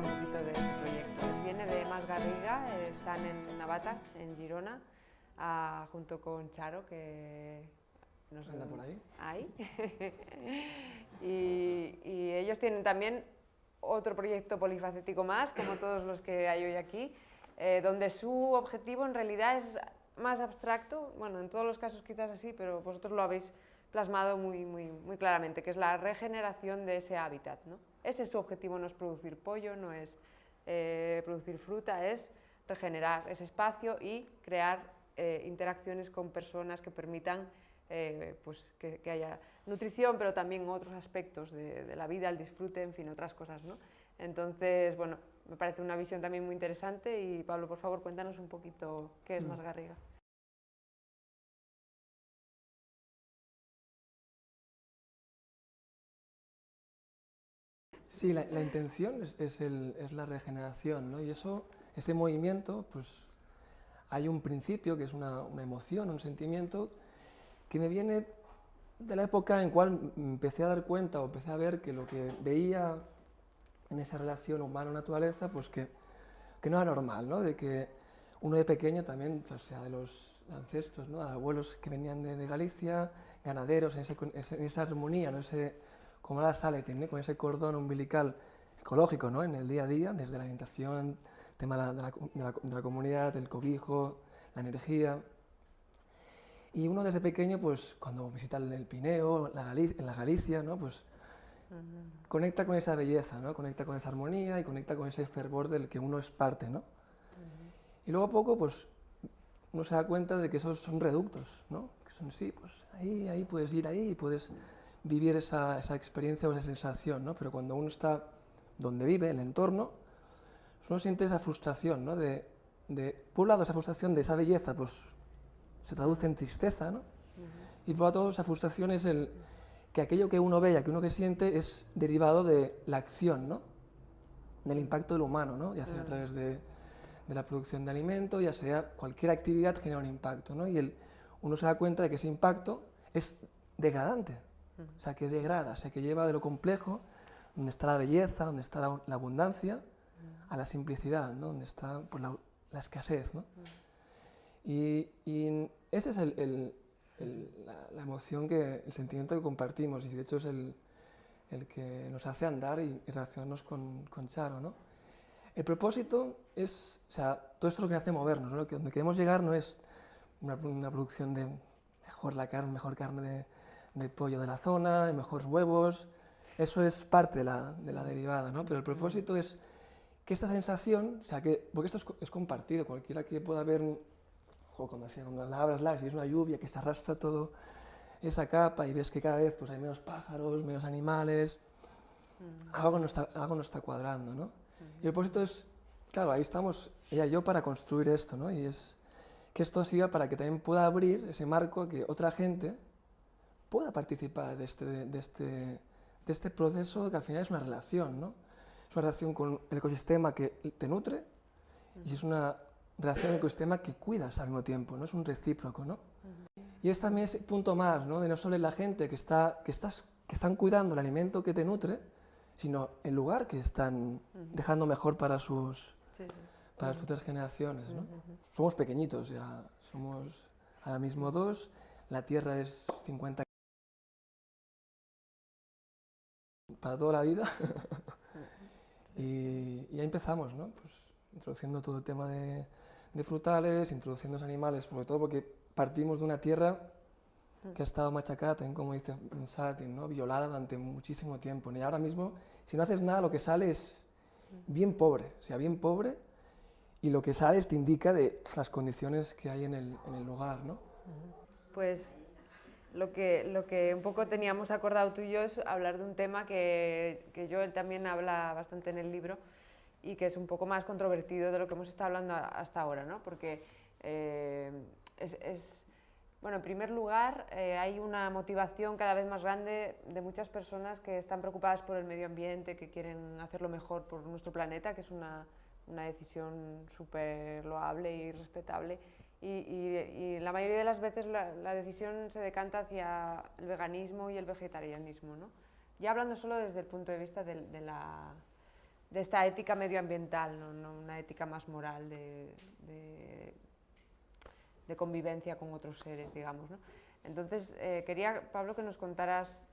un poquito de ese proyecto. Él viene de Mas Garriga, están en Navata, en Girona, junto con Charo, que no anda por ahí. Y ellos tienen también otro proyecto polifacético más, como todos los que hay hoy aquí, donde su objetivo en realidad es más abstracto, bueno, en todos los casos quizás así, pero vosotros lo habéis plasmado muy claramente, que es la regeneración de ese hábitat, ¿no? Ese es su objetivo, no es producir pollo, no es producir fruta, es regenerar ese espacio y crear interacciones con personas que permitan pues que haya nutrición, pero también otros aspectos de la vida, el disfrute, en fin, otras cosas, ¿no? Entonces, bueno, me parece una visión también muy interesante y Pablo, por favor, cuéntanos un poquito qué es Mas Garriga. Sí, la intención es la regeneración, ¿no? Y ese movimiento, pues hay un principio que es una emoción, un sentimiento que me viene de la época en cual empecé a dar cuenta o empecé a ver que lo que veía en esa relación humano-naturaleza, pues que no era normal, ¿no? De que uno de pequeño también, o sea, de los ancestros, ¿no? Abuelos que venían de Galicia, ganaderos, en esa armonía, ¿no? Como la sale, ¿no? Con ese cordón umbilical ecológico, ¿no? En el día a día, desde la alimentación, el tema de la comunidad, el cobijo, la energía. Y uno desde pequeño, pues cuando visita el Pineo, en la Galicia, ¿no? Pues conecta con esa belleza, ¿no? Conecta con esa armonía y conecta con ese fervor del que uno es parte, ¿no? Y luego a poco, pues uno se da cuenta de que esos son reductos, ¿no? Que son, sí, pues ahí puedes ir ahí y puedes vivir esa experiencia o esa sensación, ¿no? Pero cuando uno está donde vive, en el entorno, uno siente esa frustración, ¿no? Por un lado, esa frustración de esa belleza, pues se traduce en tristeza, ¿no? Y por otro lado, esa frustración es que aquello que uno ve y aquello que siente es derivado de la acción, ¿no? Del impacto del humano, ¿no? Ya sea a través de la producción de alimento, ya sea cualquier actividad genera un impacto, ¿no? Y uno se da cuenta de que ese impacto es degradante, o sea, que degrada, o sea, que lleva de lo complejo, donde está la belleza, donde está la abundancia, a la simplicidad, ¿no? Donde está pues, la escasez, ¿no? Y ese es la emoción, el sentimiento que compartimos, y de hecho es el que nos hace andar y relacionarnos con Charo, ¿no? El propósito es, o sea, todo esto es lo que hace movernos, ¿no? Donde queremos llegar no es una producción de mejor carne de pollo de la zona, de mejores huevos, eso es parte de la derivada, ¿no? Pero el propósito es que esta sensación, o sea, porque esto es compartido, cualquiera que pueda ver, como decía, cuando la abras y es una lluvia que se arrastra todo esa capa y ves que cada vez pues, hay menos pájaros, menos animales, algo no está cuadrando, ¿no? Y el propósito es, claro, ahí estamos ella y yo para construir esto, ¿no? Y es que esto sirva para que también pueda abrir ese marco a que otra gente pueda participar de este proceso que al final es una relación, ¿no? Es una relación con el ecosistema que te nutre y es una relación con el ecosistema que cuidas al mismo tiempo, ¿no? Es un recíproco, ¿no? Y es también ese punto más, ¿no? De no solo la gente que están cuidando el alimento que te nutre, sino el lugar que están dejando mejor para sus futuras generaciones, ¿no? Somos pequeñitos, ya somos ahora mismo 2, la Tierra es 50 para toda la vida y ya empezamos, ¿no? Pues introduciendo todo el tema de frutales, introduciendo los animales, sobre todo porque partimos de una tierra que ha estado machacada, también como dice Satin, ¿no? Violada durante muchísimo tiempo. Y ahora mismo, si no haces nada, lo que sale es bien pobre, o sea, bien pobre, y lo que sale te indica de las condiciones que hay en el lugar, ¿no? Pues lo que un poco teníamos acordado tú y yo es hablar de un tema que Joel también habla bastante en el libro y que es un poco más controvertido de lo que hemos estado hablando hasta ahora, ¿no? Porque bueno, en primer lugar, hay una motivación cada vez más grande de muchas personas que están preocupadas por el medio ambiente, que quieren hacerlo mejor por nuestro planeta, que es una decisión súper loable y respetable. Y la mayoría de las veces la decisión se decanta hacia el veganismo y el vegetarianismo, ¿no? Ya hablando solo desde el punto de vista esta ética medioambiental, no una ética más moral de convivencia con otros seres, digamos, ¿no? Entonces, quería, Pablo, que nos contaras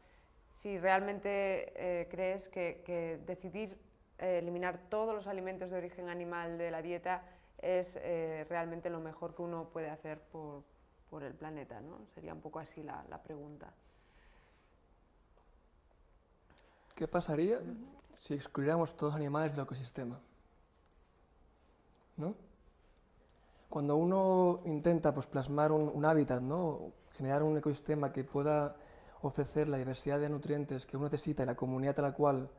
si realmente crees que decidir eliminar todos los alimentos de origen animal de la dieta es realmente lo mejor que uno puede hacer por el planeta, ¿no? Sería un poco así la pregunta. ¿Qué pasaría si excluyéramos todos los animales del ecosistema? ¿No? Cuando uno intenta pues, plasmar un hábitat, ¿no? Generar un ecosistema que pueda ofrecer la diversidad de nutrientes que uno necesita y la comunidad a la cual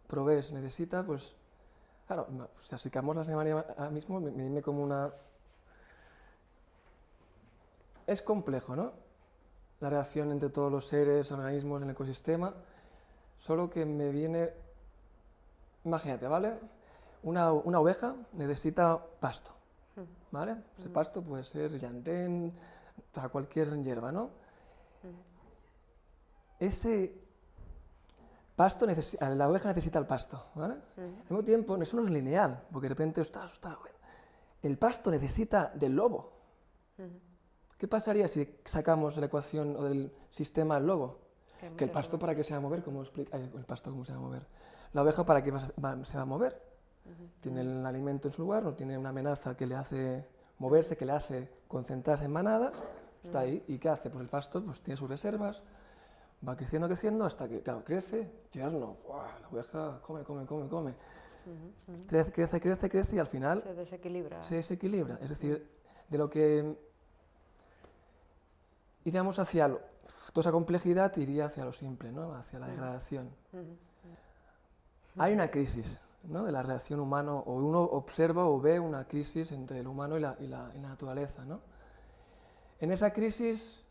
provees necesita, pues claro, si achicamos las animales ahora mismo, me viene como una... Es complejo, ¿no? La relación entre todos los seres, organismos en el ecosistema, solo que me viene... Imagínate, ¿vale? Una oveja necesita pasto, ¿vale? Ese pasto puede ser llantén, o sea, cualquier hierba, ¿no? Ese pasto la oveja necesita el pasto, ¿vale? Al mismo tiempo, eso no es lineal, porque de repente el pasto necesita del lobo. ¿Qué pasaría si sacamos de la ecuación o del sistema al lobo? Que el pasto para qué se va a mover, ¿cómo explica? El pasto cómo se va a mover. La oveja para qué se va a mover. Tiene el alimento en su lugar, no tiene una amenaza que le hace moverse, que le hace concentrarse en manadas, está ahí. ¿Y qué hace? Pues el pasto pues, tiene sus reservas, va creciendo, creciendo, hasta que, claro, crece, tierno, ¡buah! La oveja come. Crece y al final... Se desequilibra. Se desequilibra, es decir, de lo que iríamos hacia toda esa complejidad iría hacia lo simple, ¿no? Hacia la degradación. Hay una crisis, ¿no? De la relación humano, o uno observa o ve una crisis entre el humano y la naturaleza, ¿no? En esa crisis,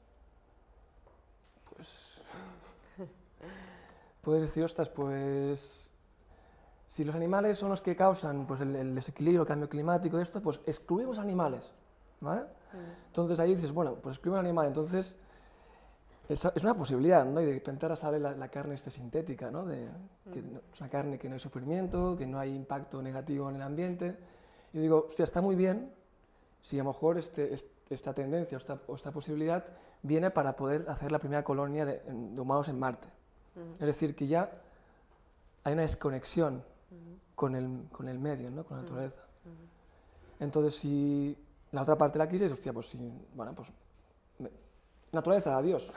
pues, puedes decir, ostras, pues, si los animales son los que causan pues, el desequilibrio, el cambio climático y esto, pues excluimos animales, ¿vale? Entonces ahí dices, bueno, pues excluimos animales, entonces es una posibilidad, ¿no? Y de repente ahora sale la carne sintética, ¿no? Que es una carne que no hay sufrimiento, que no hay impacto negativo en el ambiente. Y digo, hostia, está muy bien si a lo mejor esta tendencia o esta posibilidad viene para poder hacer la primera colonia de humanos en Marte. Es decir, que ya hay una desconexión con el medio, ¿no? Con la naturaleza. Entonces, si la otra parte de la crisis es, hostia, pues sí, bueno, pues naturaleza, adiós.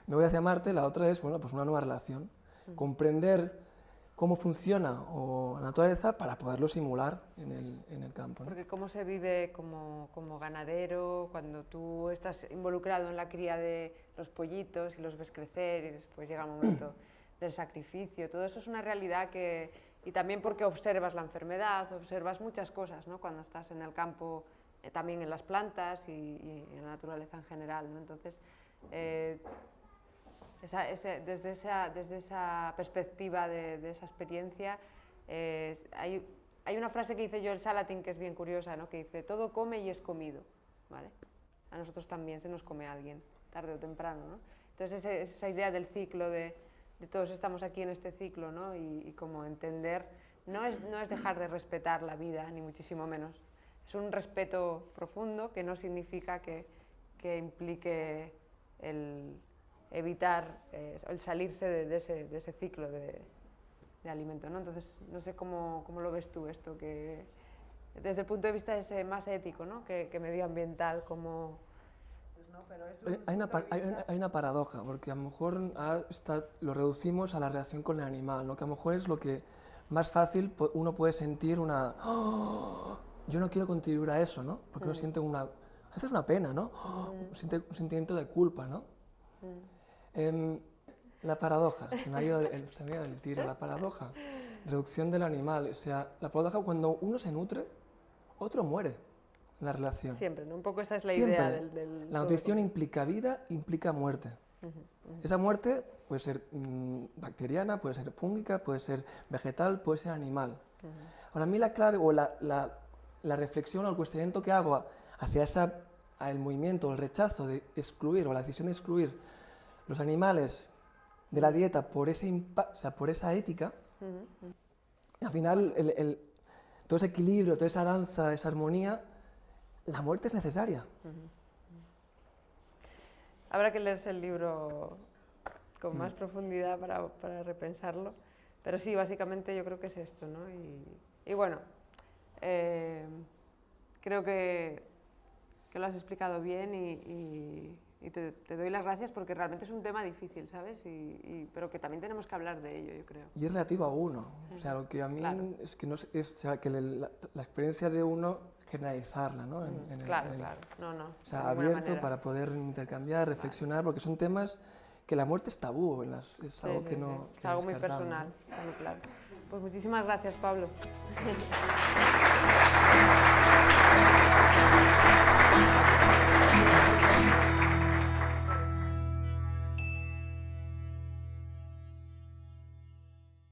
Me voy hacia Marte, la otra es, bueno, pues una nueva relación. Comprender cómo funciona la naturaleza para poderlo simular en el campo, ¿no? Porque cómo se vive como ganadero, cuando tú estás involucrado en la cría de los pollitos y los ves crecer y después llega el momento del sacrificio, todo eso es una realidad y también porque observas la enfermedad, observas muchas cosas, ¿no? Cuando estás en el campo, también en las plantas y en la naturaleza en general, ¿no? Entonces, desde esa perspectiva de esa experiencia, hay una frase que dice Joel Salatin que es bien curiosa, ¿no? Que dice, todo come y es comido, ¿vale? A nosotros también se nos come a alguien, tarde o temprano, ¿no? Entonces esa idea del ciclo, de todos estamos aquí en este ciclo, ¿no? Y como entender, no es dejar de respetar la vida, ni muchísimo menos. Es un respeto profundo que no significa que implique el evitar, el salirse de ese ciclo de alimento, ¿no? Entonces, no sé cómo lo ves tú esto, que desde el punto de vista más ético, ¿no? que medioambiental, como... Pues no, pero es hay una paradoja, porque a lo mejor lo reducimos a la relación con el animal, ¿no? Que a lo mejor es lo que más fácil uno puede sentir una... ¡Oh! Yo no quiero contribuir a eso, ¿no? Porque uno siente a veces una pena, ¿no? Un sentimiento de culpa, ¿no? La paradoja, se me ha ido el tiro, la paradoja, reducción del animal, o sea, la paradoja cuando uno se nutre, otro muere en la relación. Siempre, ¿no? Un poco esa es la Siempre. idea del La nutrición implica vida, implica muerte. Esa muerte puede ser bacteriana, puede ser fúngica, puede ser vegetal, puede ser animal. Ahora, a mí la clave o la reflexión o el cuestionamiento que hago hacia el movimiento, el rechazo de excluir o la decisión de excluir los animales de la dieta por esa ética, al final, todo ese equilibrio, toda esa danza, esa armonía, la muerte es necesaria. Habrá que leerse el libro con más profundidad para repensarlo. Pero sí, básicamente yo creo que es esto, ¿no? Y bueno, creo que lo has explicado bien y te doy las gracias porque realmente es un tema difícil, ¿sabes? Pero que también tenemos que hablar de ello, yo creo. Y es relativo a uno. O sea, lo que a mí es que, no es, o sea, que la experiencia de uno, generalizarla, ¿no? Claro. No, o sea, abierto para poder intercambiar, reflexionar, porque son temas que la muerte es tabú, es algo que no... Es algo muy personal, muy claro. Pues muchísimas gracias, Pablo.